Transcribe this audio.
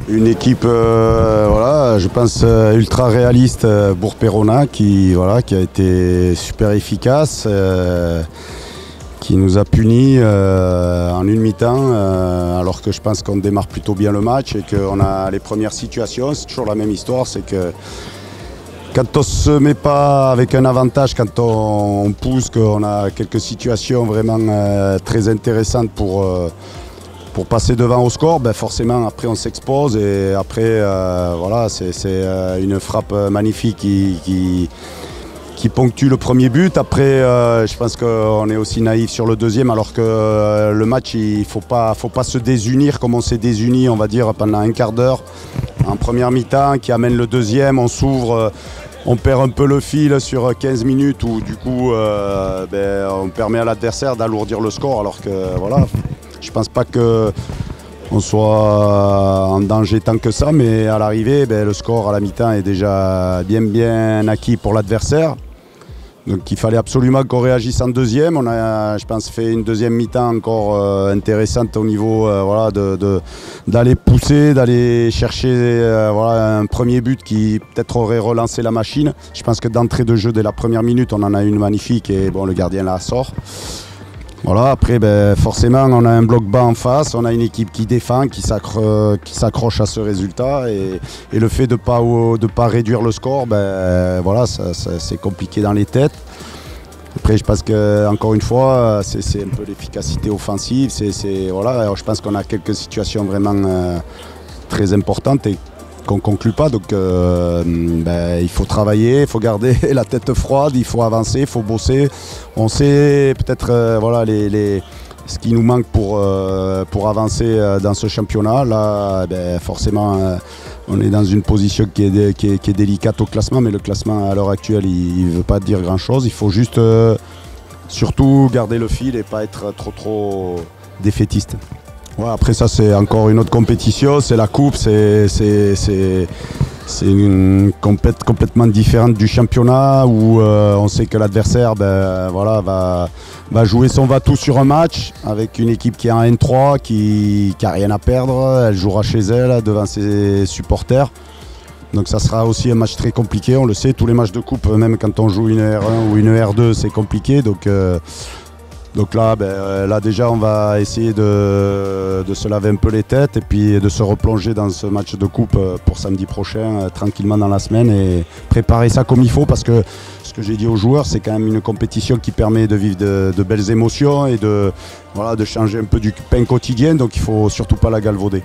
Une équipe, voilà, je pense ultra réaliste, Bourg-Péronat, qui a été super efficace, qui nous a punis en une mi-temps, alors que je pense qu'on démarre plutôt bien le match et qu'on a les premières situations. C'est toujours la même histoire, c'est que quand on ne se met pas avec un avantage, quand on pousse, qu'on a quelques situations vraiment très intéressantes pour passer devant au score, ben forcément après on s'expose et après voilà, c'est une frappe magnifique qui ponctue le premier but. Après je pense qu'on est aussi naïf sur le deuxième, alors que le match il faut pas se désunir comme on s'est désuni, on va dire, pendant un quart d'heure en première mi-temps, qui amène le deuxième, on s'ouvre. On perd un peu le fil sur 15 minutes où du coup on permet à l'adversaire d'alourdir le score, alors que voilà, je pense pas qu'on soit en danger tant que ça, mais à l'arrivée, le score à la mi-temps est déjà bien acquis pour l'adversaire. Donc il fallait absolument qu'on réagisse en deuxième. On a, je pense, fait une deuxième mi-temps encore intéressante au niveau d'aller pousser, d'aller chercher voilà, un premier but qui peut-être aurait relancé la machine. Je pense que d'entrée de jeu, dès la première minute, on en a une magnifique et bon, le gardien la sort. Voilà, après, forcément, on a un bloc bas en face, on a une équipe qui défend, qui s'accroche à ce résultat, et le fait de pas réduire le score, voilà, c'est compliqué dans les têtes. Après, je pense qu'encore une fois, c'est un peu l'efficacité offensive. Voilà, je pense qu'on a quelques situations vraiment très importantes et qu'on ne conclut pas. Donc il faut travailler, il faut garder la tête froide, il faut avancer, il faut bosser. On sait peut-être voilà, ce qui nous manque pour avancer dans ce championnat. Là, forcément, on est dans une position qui est délicate au classement, mais le classement à l'heure actuelle, il ne veut pas dire grand-chose. Il faut juste surtout garder le fil et pas être trop défaitiste. Ouais, après ça, c'est encore une autre compétition, c'est la coupe, c'est une complètement différente du championnat où on sait que l'adversaire voilà, va jouer son va-tout sur un match avec une équipe qui est en N3, qui n'a rien à perdre. Elle jouera chez elle devant ses supporters. Donc ça sera aussi un match très compliqué, on le sait, tous les matchs de coupe, même quand on joue une R1 ou une R2, c'est compliqué. Donc là, là déjà, on va essayer de se laver un peu les têtes et puis de se replonger dans ce match de coupe pour samedi prochain, tranquillement dans la semaine, et préparer ça comme il faut, parce que ce que j'ai dit aux joueurs, c'est quand même une compétition qui permet de vivre de belles émotions et de changer un peu du pain quotidien, donc il ne faut surtout pas la galvauder.